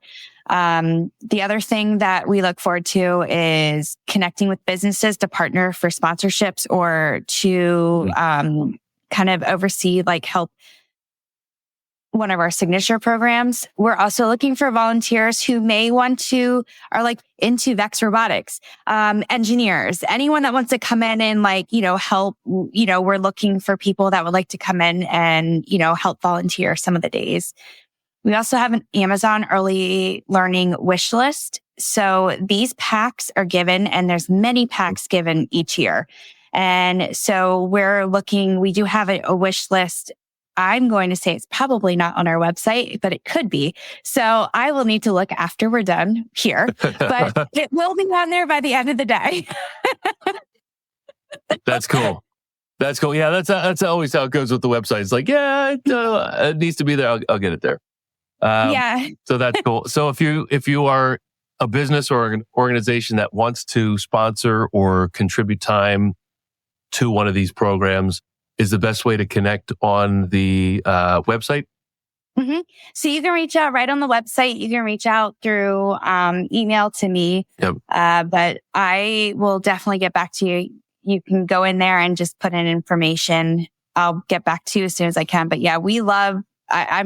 The other thing that we look forward to is connecting with businesses to partner for sponsorships or to kind of oversee, help one of our signature programs. We're also looking for volunteers who may are into VEX robotics, engineers, anyone that wants to come in and help. We're looking for people that would like to come in and, help volunteer some of the days. We also have an Amazon early learning wish list. So these packs are given, and there's many packs given each year. And so we do have a wish list. I'm going to say it's probably not on our website, but it could be. So I will need to look after we're done here, but it will be on there by the end of the day. That's cool. That's cool. Yeah, that's always how it goes with the website. It's it needs to be there. I'll get it there. So that's cool. So if you are a business or an organization that wants to sponsor or contribute time to one of these programs, is the best way to connect on the website? hmm So you can reach out right on the website. You can reach out through email to me. Yep. But I will definitely get back to you. You can go in there and just put in information. I'll get back to you as soon as I can. But yeah, I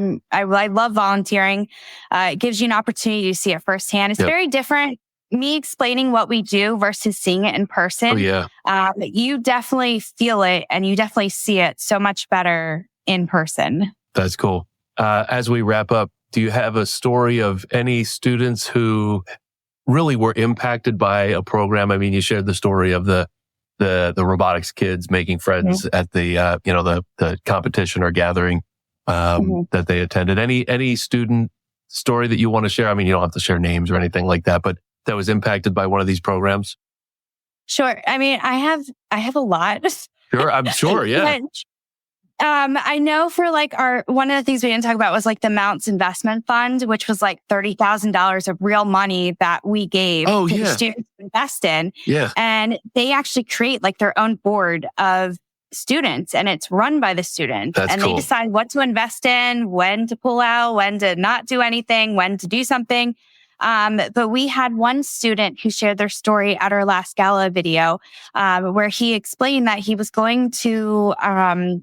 love volunteering. It gives you an opportunity to see it firsthand. It's very different. Me explaining what we do versus seeing it in person. Oh, yeah. You definitely feel it and you definitely see it so much better in person. That's cool. As we wrap up, do you have a story of any students who really were impacted by a program? I mean, you shared the story of the robotics kids making friends at the the competition or gathering that they attended. Any student story that you want to share? I mean, you don't have to share names or anything like that, but that was impacted by one of these programs? Sure. I mean, I have a lot. Sure, I'm sure. Yeah. But, I know for like one of the things we didn't talk about was like the Mounts Investment Fund, which was like $30,000 of real money that we gave to the students to invest in. Yeah. And they actually create like their own board of students and it's run by the students. That's and cool. They decide what to invest in, when to pull out, when to not do anything, when to do something. But we had one student who shared their story at our last gala video, where he explained that he was going to,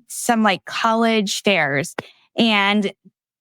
some like college fairs. And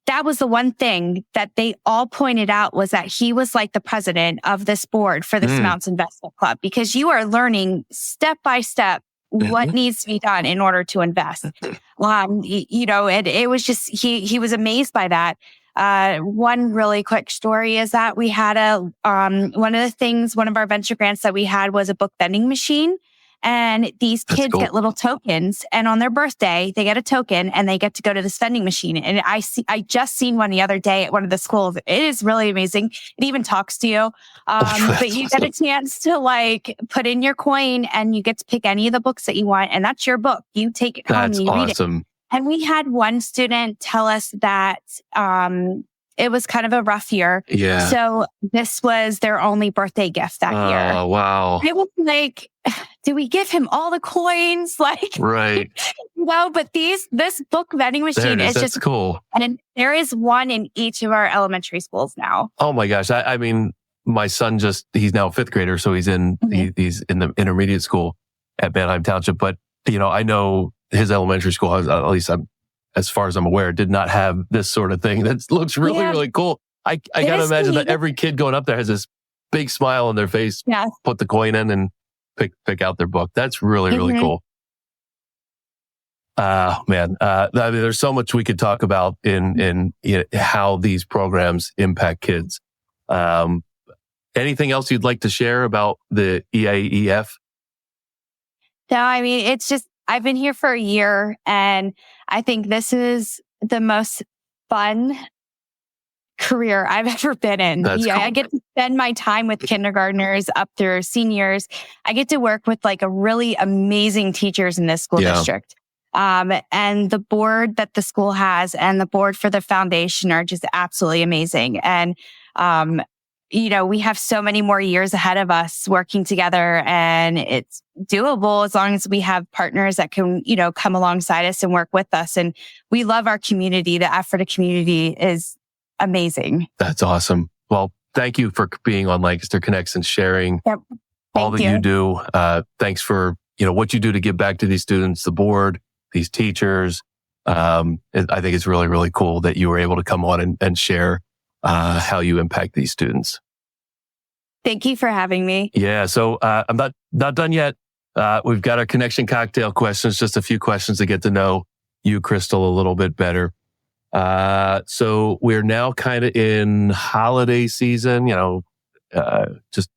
that was the one thing that they all pointed out was that he was like the president of this board for this Mounts Investment Club, because you are learning step by step what needs to be done in order to invest. It was just, he was amazed by that. One really quick story is that we had one of our venture grants that we had was a book vending machine. And these kids get little tokens, and on their birthday, they get a token and they get to go to this vending machine. And I just seen one the other day at one of the schools. It is really amazing. It even talks to you. But you get a chance to like put in your coin and you get to pick any of the books that you want. And that's your book. You take it home and you read it. And we had one student tell us that, it was kind of a rough year. Yeah. So this was their only birthday gift that year. Oh, wow. It was like, do we give him all the coins? Like, right. But this book vending machine is just cool. And there is one in each of our elementary schools now. Oh my gosh. I mean, my son he's now a fifth grader. So he's in the intermediate school at Manheim Township. But, I know his elementary school, at least as far as I'm aware, did not have this sort of thing. That looks really, really cool. I got to imagine that every kid going up there has this big smile on their face, put the coin in and pick out their book. That's really, really cool. Man, there's so much we could talk about in how these programs impact kids. Anything else you'd like to share about the EAEF? No, I mean, it's just, I've been here for a year and I think this is the most fun career I've ever been in. That's cool. I get to spend my time with kindergartners up through seniors. I get to work with like a really amazing teachers in this school district. And the board that the school has and the board for the foundation are just absolutely amazing. And, we have so many more years ahead of us working together, and it's doable as long as we have partners that can, come alongside us and work with us. And we love our community. The Ephrata community is amazing. That's awesome. Well, thank you for being on Lancaster Connects and sharing all that you do. Thanks for, what you do to give back to these students, the board, these teachers. I think it's really, really cool that you were able to come on and share how you impact these students. Thank you for having me. Yeah. So, I'm not done yet. We've got our connection cocktail questions, just a few questions to get to know you, Crystal, a little bit better. So we're now kind of in holiday season, just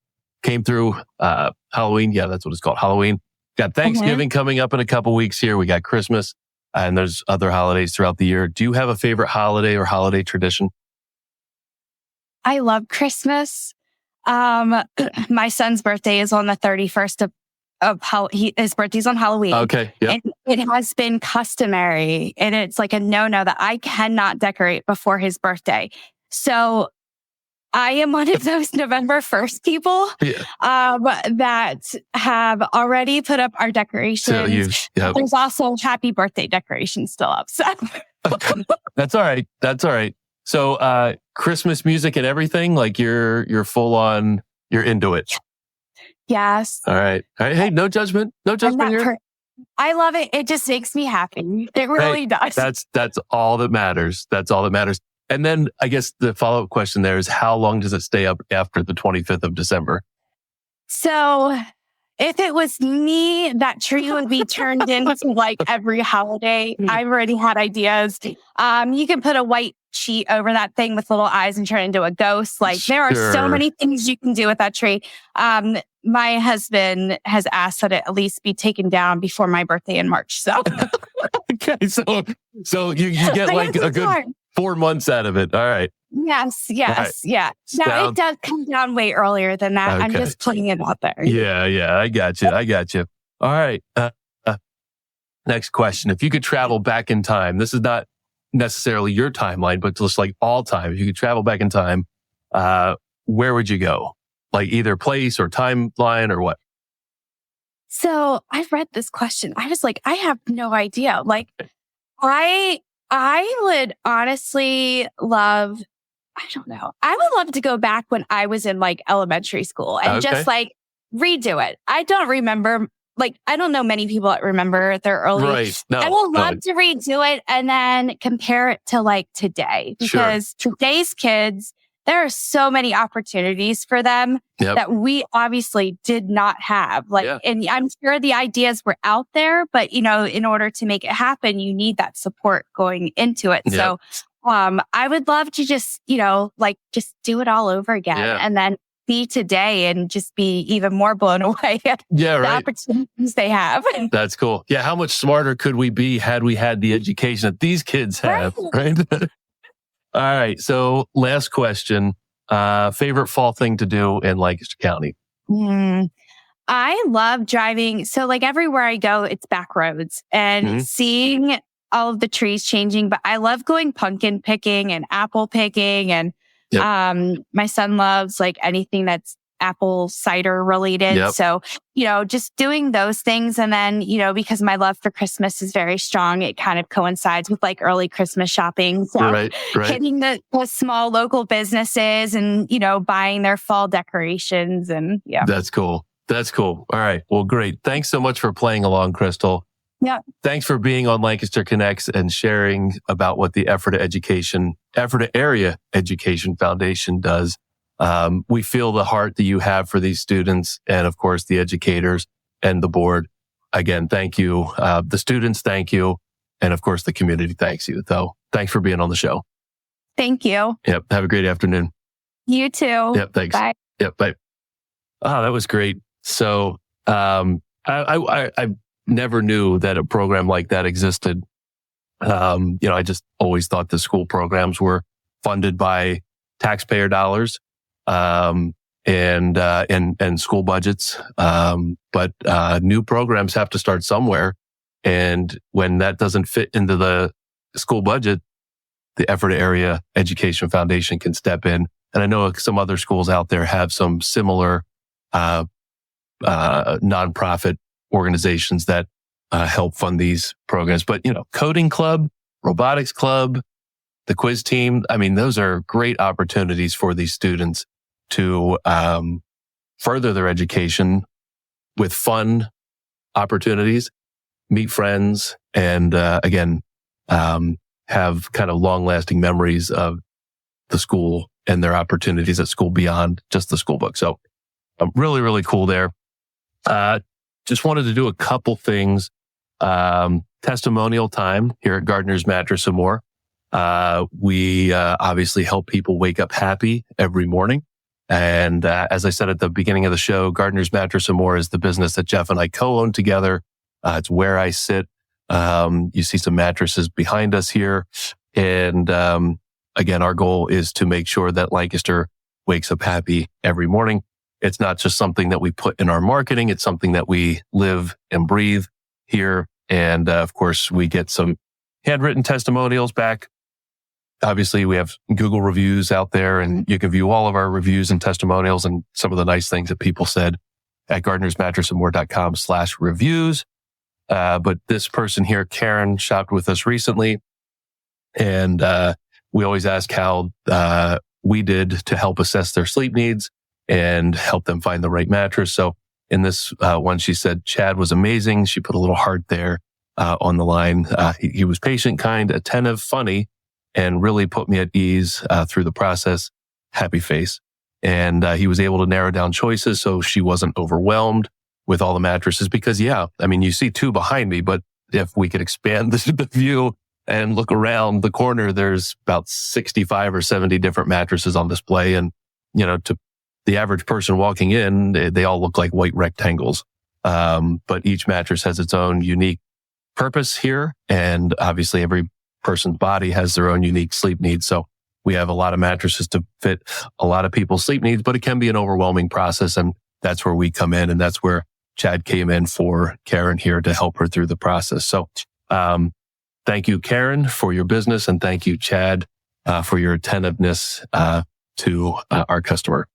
came through, Halloween. Yeah, that's what it's called. Halloween. Got Thanksgiving coming up in a couple weeks here. We got Christmas and there's other holidays throughout the year. Do you have a favorite holiday or holiday tradition? I love Christmas. My son's birthday is on the 31st his birthday's on Halloween. Okay. Yeah. And it has been customary and it's like a no-no that I cannot decorate before his birthday. So I am one of those November 1st people that have already put up our decorations. So There's also happy birthday decorations still up. So. That's all right. So Christmas music and everything, like you're full on, you're into it. Yes. All right. Hey, no judgment. No judgment here. I love it. It just makes me happy. It really does. That's all that matters. That's all that matters. And then I guess the follow-up question there is, how long does it stay up after the 25th of December? So if it was me, that tree would be turned into like every holiday. I've already had ideas. You can put a white sheet over that thing with little eyes and turn it into a ghost. Like there are so many things you can do with that tree. My husband has asked that it at least be taken down before my birthday in March. So okay, so you get like a good 4 months out of it. All right. Yes. Right. Yeah. Now it does come down way earlier than that. Okay. I'm just putting it out there. Yeah. I got you. All right. Next question. If you could travel back in time, this is not necessarily your timeline, but just like all time. If you could travel back in time, where would you go? Like either place or timeline or what? So I read this question. I was like, I have no idea. Like I would honestly love, I don't know. I would love to go back when I was in like elementary school and just like redo it. I don't remember, like, I don't know many people that remember their early. Right. No, I would love to redo it and then compare it to like today, because today's kids, there are so many opportunities for them that we obviously did not have. Like, and I'm sure the ideas were out there, but you know, in order to make it happen, you need that support going into it. So, I would love to just, you know, like just do it all over again and then be today and just be even more blown away at the opportunities they have. That's cool. Yeah. How much smarter could we be had we had the education that these kids have? Right. All right. So last question, favorite fall thing to do in Lancaster County? I love driving. So like everywhere I go, it's back roads and seeing all of the trees changing, but I love going pumpkin picking and apple picking. And, my son loves like anything that's apple cider related. So, you know, just doing those things. And then, you know, because my love for Christmas is very strong, it kind of coincides with like early Christmas shopping. So hitting the small local businesses and, you know, buying their fall decorations and That's cool. All right. Well, great. Thanks so much for playing along, Crystal. Yeah. Thanks for being on Lancaster Connects and sharing about what the Ephrata Area Education Foundation does. We feel the heart that you have for these students and of course the educators and the board. Again, thank you. The students, thank you. And of course the community thanks you. So thanks for being on the show. Thank you. Yep. Have a great afternoon. You too. Yep. Thanks. Bye. Yep. Bye. Oh, that was great. So, I never knew that a program like that existed. You know, I just always thought the school programs were funded by taxpayer dollars. And school budgets. But new programs have to start somewhere. And when that doesn't fit into the school budget, the Ephrata Area Education Foundation can step in. And I know some other schools out there have some similar, nonprofit organizations that, help fund these programs. But, you know, coding club, robotics club, the quiz team. I mean, those are great opportunities for these students to further their education with fun opportunities, meet friends, and again, have kind of long-lasting memories of the school and their opportunities at school beyond just the school book. So really, really cool there. Just wanted to do a couple things. Testimonial time here at Gardner's Mattress and More. We obviously help people wake up happy every morning. And as I said at the beginning of the show, Gardner's Mattress and More is the business that Jeff and I co-own together. It's where I sit. You see some mattresses behind us here. And again, our goal is to make sure that Lancaster wakes up happy every morning. It's not just something that we put in our marketing. It's something that we live and breathe here. And of course, we get some handwritten testimonials back Obviously, we have Google reviews out there, and you can view all of our reviews and testimonials and some of the nice things that people said at gardenersmattressandmore.com/reviews. But this person here, Karen, shopped with us recently, and we always ask how we did to help assess their sleep needs and help them find the right mattress. So in this one, she said, Chad was amazing. She put a little heart there on the line. He was patient, kind, attentive, funny, and really put me at ease through the process. Happy face. And he was able to narrow down choices so she wasn't overwhelmed with all the mattresses. Because, yeah, I mean, you see two behind me, but if we could expand the view and look around the corner, there's about 65 or 70 different mattresses on display. And, to the average person walking in, they all look like white rectangles. But each mattress has its own unique purpose here. And obviously every person's body has their own unique sleep needs. So we have a lot of mattresses to fit a lot of people's sleep needs, but it can be an overwhelming process. And that's where we come in. And that's where Chad came in for Karen here to help her through the process. So, thank you, Karen, for your business. And thank you, Chad, for your attentiveness, to our customer.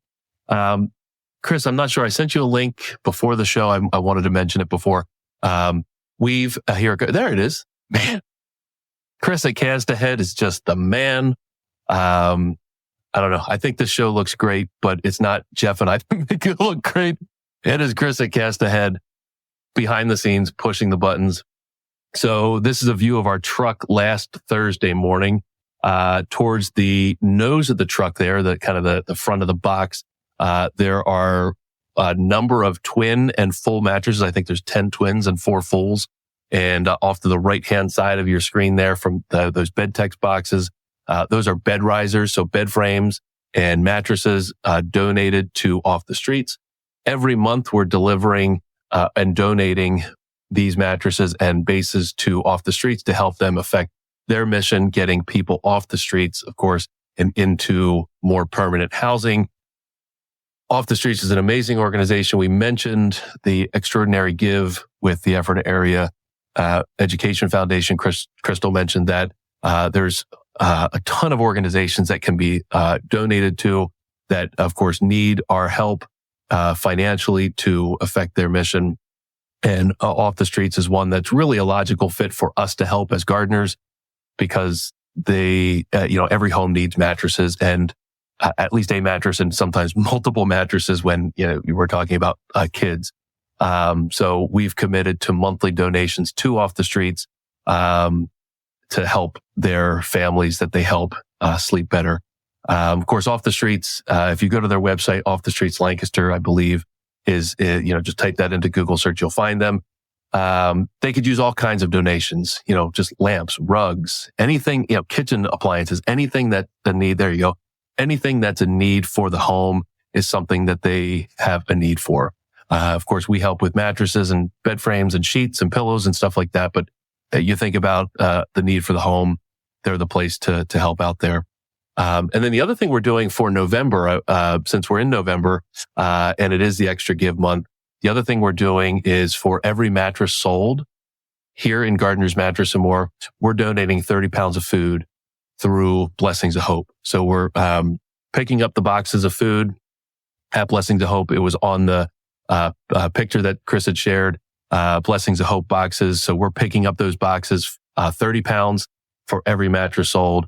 Chris, I'm not sure. I sent you a link before the show. I wanted to mention it before. There it is. Man, Chris at Cast Ahead is just the man. I don't know. I think this show looks great, but it's not Jeff and I think it look great. It is Chris at Cast Ahead behind the scenes, pushing the buttons. So this is a view of our truck last Thursday morning, towards the nose of the truck there, the kind of the front of the box. There are a number of twin and full mattresses. I think there's 10 twins and 4 fulls. And off to the right-hand side of your screen there from those bed text boxes, those are bed risers, so bed frames and mattresses donated to Off the Streets. Every month we're delivering and donating these mattresses and bases to Off the Streets to help them affect their mission, getting people off the streets, of course, and into more permanent housing. Off the Streets is an amazing organization. We mentioned the Extraordinary Give with the Ephrata Area Education Foundation. Crystal mentioned that there's a ton of organizations that can be donated to that, of course, need our help financially to affect their mission. And Off the Streets is one that's really a logical fit for us to help as gardeners, because they, every home needs mattresses, and at least a mattress, and sometimes multiple mattresses when, we're talking about kids. So we've committed to monthly donations to Off the Streets, to help their families that they help, sleep better. Of course, Off the Streets, if you go to their website, Off the Streets Lancaster, I believe is, just type that into Google search, you'll find them. They could use all kinds of donations, just lamps, rugs, anything, kitchen appliances, anything that the need. There you go. Anything that's a need for the home is something that they have a need for. Of course, we help with mattresses and bed frames and sheets and pillows and stuff like that. But you think about the need for the home, they're the place to help out there. And then the other thing we're doing for November, since we're in November, and it is the Extra Give month, the other thing we're doing is for every mattress sold here in Gardener's Mattress and More, we're donating 30 pounds of food through Blessings of Hope. So we're picking up the boxes of food at Blessings of Hope. It was on the picture that Chris had shared, Blessings of Hope boxes. So we're picking up those boxes, 30 pounds for every mattress sold.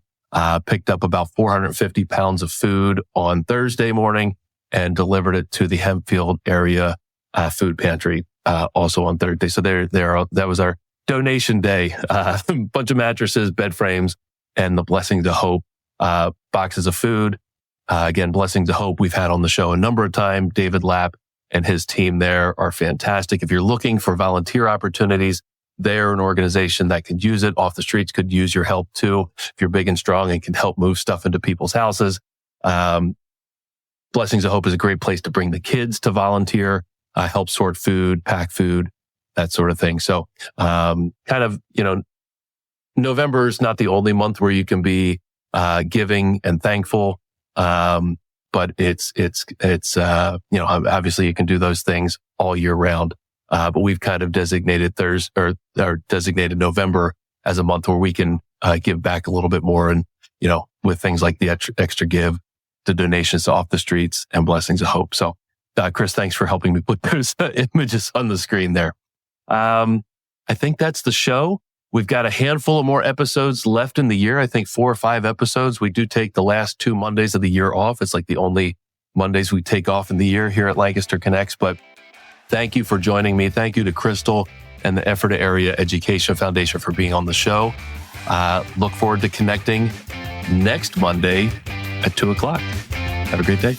Picked up about 450 pounds of food on Thursday morning and delivered it to the Hempfield area food pantry also on Thursday. So that was our donation day. A bunch of mattresses, bed frames, and the Blessings of Hope boxes of food. Again, Blessings of Hope we've had on the show a number of times. David Lapp and his team there are fantastic. If you're looking for volunteer opportunities, they're an organization that could use it. Off the Streets could use your help too. If you're big and strong and can help move stuff into people's houses. Blessings of Hope is a great place to bring the kids to volunteer, help sort food, pack food, that sort of thing. So, November is not the only month where you can be, giving and thankful. But it's obviously you can do those things all year round. But we've kind of designated designated November as a month where we can give back a little bit more. And, with things like the extra give, the donations to Off the Streets, and Blessings of Hope. So, Chris, thanks for helping me put those images on the screen there. I think that's the show. We've got a handful of more episodes left in the year. I think 4 or 5 episodes. We do take the last 2 Mondays of the year off. It's like the only Mondays we take off in the year here at Lancaster Connects. But thank you for joining me. Thank you to Crystal and the Ephrata Area Education Foundation for being on the show. Look forward to connecting next Monday at 2:00. Have a great day.